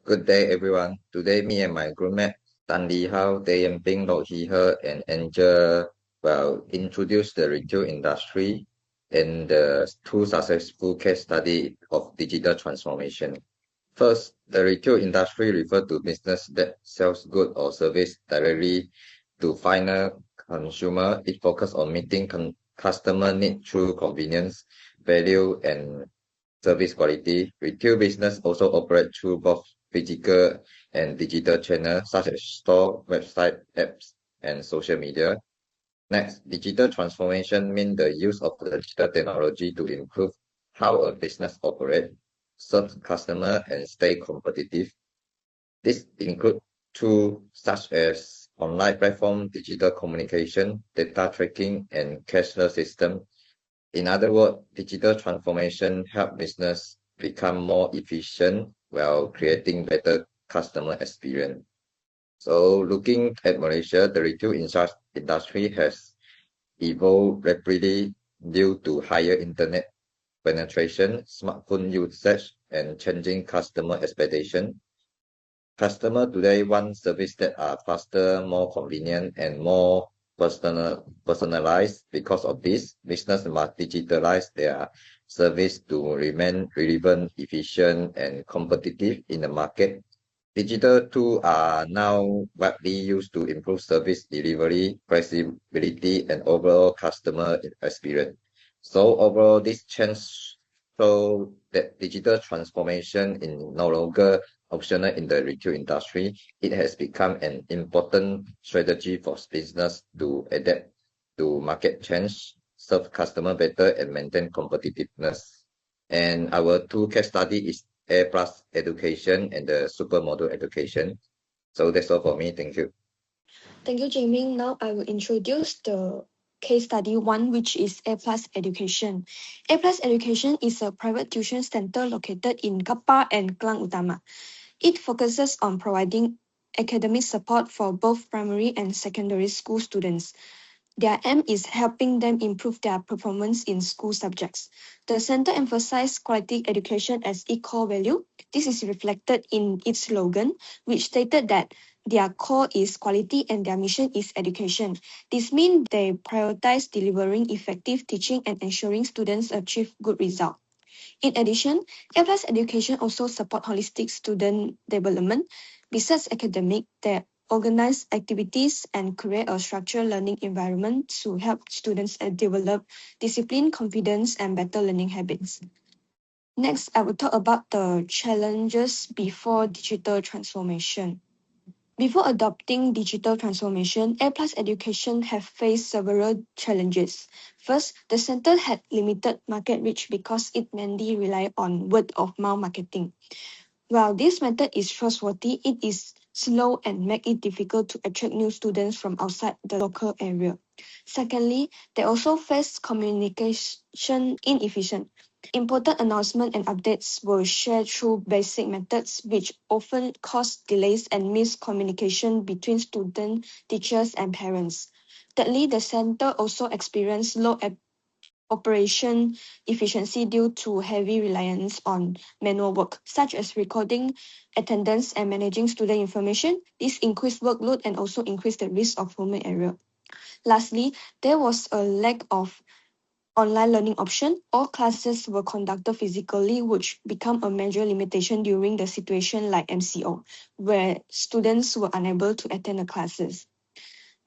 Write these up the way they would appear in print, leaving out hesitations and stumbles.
Good day, everyone. Today, me and my groupmate, Tan Lee Hao, Tae Ping, Lo Hee He, and Angel will introduce the retail industry and the two successful case study of digital transformation. First, the retail industry refers to business that sells goods or service directly to final consumer. It focuses on meeting customer needs through convenience, value, and service quality. Retail business also operate through both physical and digital channels such as store, website, apps, and social media. Next, digital transformation means the use of the digital technology to improve how a business operates, serve customer, and stay competitive. This includes tools such as online platform, digital communication, data tracking, and cashless system. In other words, digital transformation help business become more efficient while creating better customer experience. So looking at Malaysia, the retail industry has evolved rapidly due to higher internet penetration, smartphone usage, and changing customer expectation. Customers today want services that are faster, more convenient, and more personalized. Because of this, business must digitalize their service to remain relevant, efficient, and competitive in the market. Digital tools are now widely used to improve service delivery, flexibility, and overall customer experience. So overall, this change shows that digital transformation is no longer optional in the retail industry. It has become an important strategy for business to adapt to market change, serve customer better, and maintain competitiveness. And our two case study is A Plus Education and the Supermodel Education. So that's all for me. Thank you. Thank you, Jing. Now I will introduce the case study 1, which is A Plus Education. A Plus Education is a private tuition center located in Kappa and Klang Utama. It focuses on providing academic support for both primary and secondary school students. Their aim is helping them improve their performance in school subjects. The center emphasizes quality education as its core value. This is reflected in its slogan, which stated that their core is quality and their mission is education. This means they prioritize delivering effective teaching and ensuring students achieve good results. In addition, A Plus Education also support holistic student development. Besides academic, they organize activities and create a structured learning environment to help students develop discipline, confidence, and better learning habits. Next, I will talk about the challenges before digital transformation. Before adopting digital transformation, A Plus Education have faced several challenges. First, the center had limited market reach because it mainly relied on word-of-mouth marketing. While this method is trustworthy, it is slow and make it difficult to attract new students from outside the local area. Secondly, they also face communication inefficient. Important announcements and updates were shared through basic methods, which often cause delays and miscommunication between students, teachers, and parents. Thirdly, the center also experienced low operation efficiency due to heavy reliance on manual work, such as recording attendance and managing student information. This increased workload and also increased the risk of human error. Lastly, there was a lack of online learning option. All classes were conducted physically, which became a major limitation during the situation like MCO, where students were unable to attend the classes.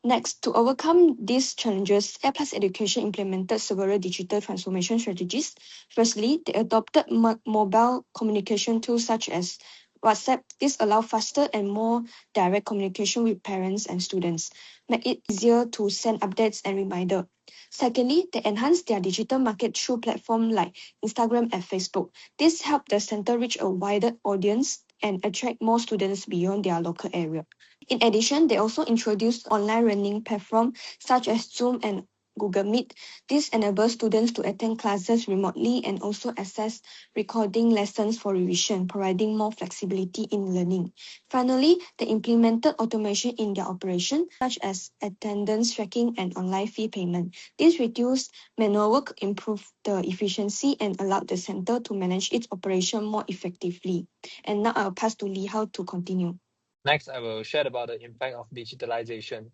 Next, to overcome these challenges, A Plus Education implemented several digital transformation strategies. Firstly, they adopted mobile communication tools such as WhatsApp. This allows faster and more direct communication with parents and students, make it easier to send updates and reminders. Secondly, they enhanced their digital market through platforms like Instagram and Facebook. This helped the center reach a wider audience and attract more students beyond their local area. In addition, they also introduced online learning platforms such as Zoom and Google Meet. This enables students to attend classes remotely and also access recording lessons for revision, providing more flexibility in learning. Finally, they implemented automation in their operation, such as attendance tracking and online fee payment. This reduced manual work, improved the efficiency, and allowed the center to manage its operation more effectively. And now I'll pass to Li Hao to continue. Next, I will share about the impact of digitalization.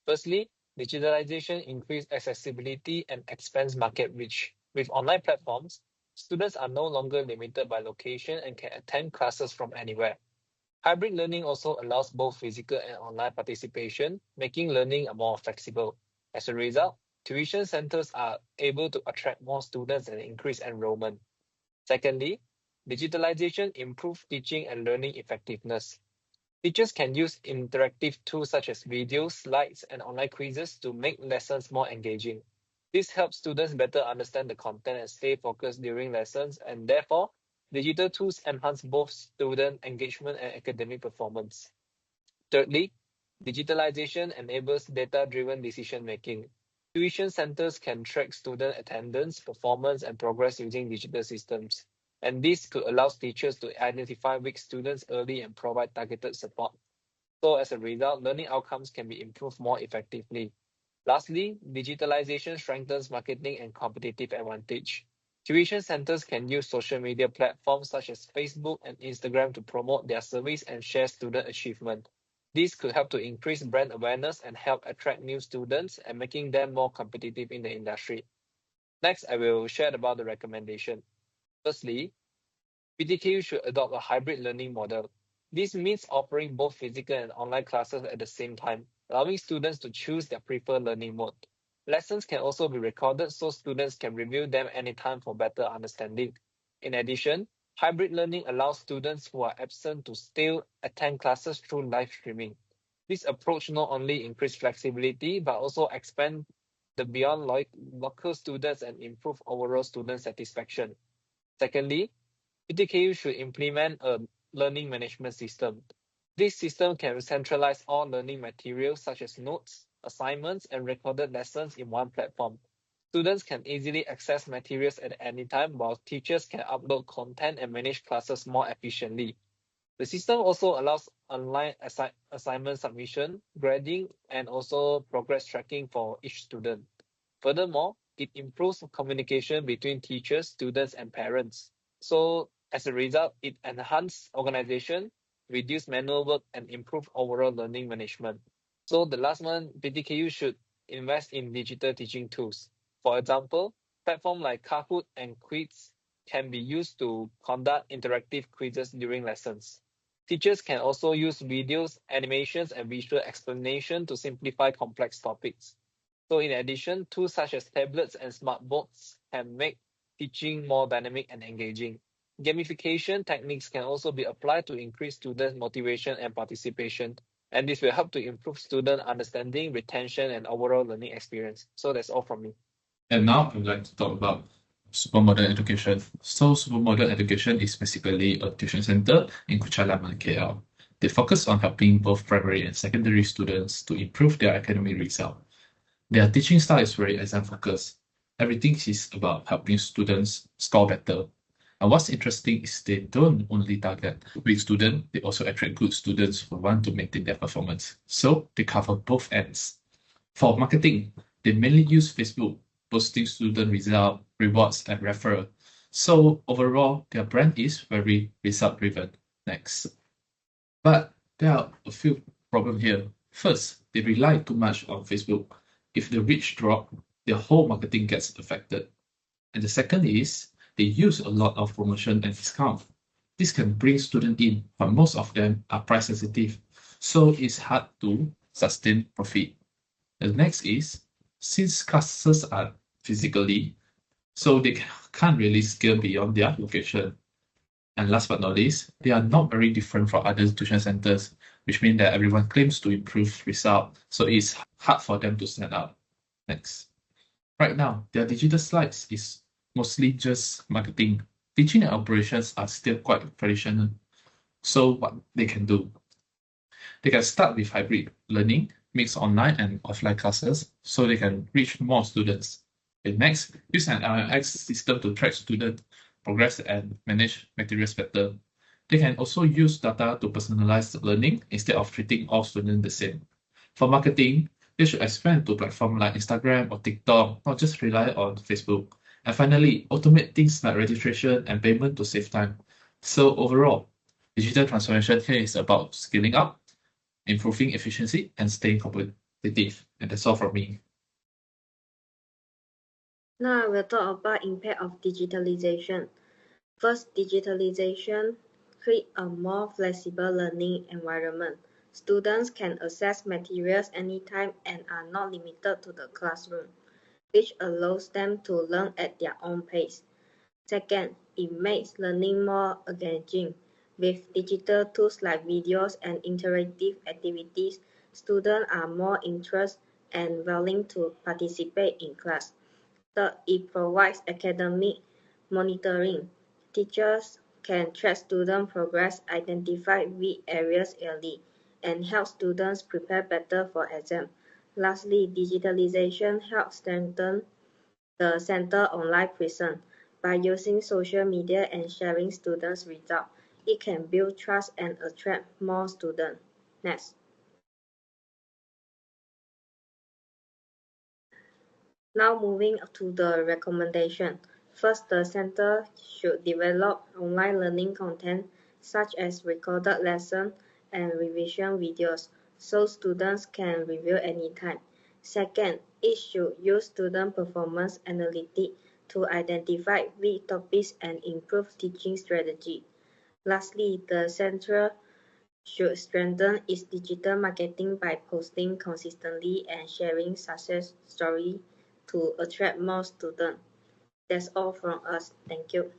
Firstly, digitalization increased accessibility and expands market reach. With online platforms, students are no longer limited by location and can attend classes from anywhere. Hybrid learning also allows both physical and online participation, making learning more flexible. As a result, tuition centers are able to attract more students and increase enrollment. Secondly, digitalization improves teaching and learning effectiveness. Teachers can use interactive tools such as videos, slides, and online quizzes to make lessons more engaging. This helps students better understand the content and stay focused during lessons, and therefore, digital tools enhance both student engagement and academic performance. Thirdly, digitalization enables data-driven decision-making. Tuition centers can track student attendance, performance, and progress using digital systems. And this could allow teachers to identify weak students early and provide targeted support. So as a result, learning outcomes can be improved more effectively. Lastly, digitalization strengthens marketing and competitive advantage. Tuition centers can use social media platforms such as Facebook and Instagram to promote their service and share student achievement. This could help to increase brand awareness and help attract new students and making them more competitive in the industry. Next, I will share about the recommendation. Firstly, PTKU should adopt a hybrid learning model. This means offering both physical and online classes at the same time, allowing students to choose their preferred learning mode. Lessons can also be recorded so students can review them anytime for better understanding. In addition, hybrid learning allows students who are absent to still attend classes through live streaming. This approach not only increases flexibility but also expands the beyond local students and improve overall student satisfaction. Secondly, PTKU should implement a learning management system. This system can centralize all learning materials such as notes, assignments, and recorded lessons in one platform. Students can easily access materials at any time, while teachers can upload content and manage classes more efficiently. The system also allows online assignment submission, grading, and also progress tracking for each student. Furthermore, it improves communication between teachers, students, and parents. So as a result, it enhances organization, reduce manual work, and improve overall learning management. So the last one, PTKU should invest in digital teaching tools. For example, platforms like Kahoot and Quiz can be used to conduct interactive quizzes during lessons. Teachers can also use videos, animations, and visual explanation to simplify complex topics. So in addition, tools such as tablets and smart boards can make teaching more dynamic and engaging. Gamification techniques can also be applied to increase student motivation and participation, and this will help to improve student understanding, retention, and overall learning experience. So that's all from me. And now I would like to talk about supermodern education. So supermodern education is basically a tuition center in Kuchalaman, KL. They focus on helping both primary and secondary students to improve their academic result. Their teaching style is very exam focused. Everything is about helping students score better. And what's interesting is they don't only target weak students, they also attract good students who want to maintain their performance. So they cover both ends. For marketing, they mainly use Facebook, posting student result, rewards, and referral. So overall, their brand is very result driven. Next. But there are a few problems here. First, they rely too much on Facebook. If the reach drop, their whole marketing gets affected. And the second is they use a lot of promotion and discount. This can bring students in, but most of them are price sensitive. So it's hard to sustain profit. The next is, since classes are physically, so they can't really scale beyond their location. And last but not least, they are not very different from other tuition centers, which means that everyone claims to improve result, so it's hard for them to stand out. Next. Right now, their digital slides is mostly just marketing. Teaching and operations are still quite traditional. So what they can do? They can start with hybrid learning, mix online and offline classes so they can reach more students. Okay, next, use an LMS system to track student progress and manage materials better. They can also use data to personalize learning instead of treating all students the same. For marketing, they should expand to platforms like Instagram or TikTok, not just rely on Facebook. And finally, automate things like registration and payment to save time. So overall, digital transformation here is about scaling up, improving efficiency, and staying competitive. And that's all from me. Now I will talk about impact of digitalization. First, digitalization creates a more flexible learning environment. Students can access materials anytime and are not limited to the classroom, which allows them to learn at their own pace. Second, it makes learning more engaging. With digital tools like videos and interactive activities, students are more interested and willing to participate in class. Third, it provides academic monitoring. Teachers can track student progress, identify weak areas early, and help students prepare better for exam. Lastly, digitalization helps strengthen the center online presence. By using social media and sharing students' results, it can build trust and attract more students. Next. Now moving to the recommendation. First, the center should develop online learning content such as recorded lessons and revision videos so students can review anytime. Second, it should use student performance analytics to identify weak topics and improve teaching strategy. Lastly, the center should strengthen its digital marketing by posting consistently and sharing success stories to attract more students. That's all from us. Thank you.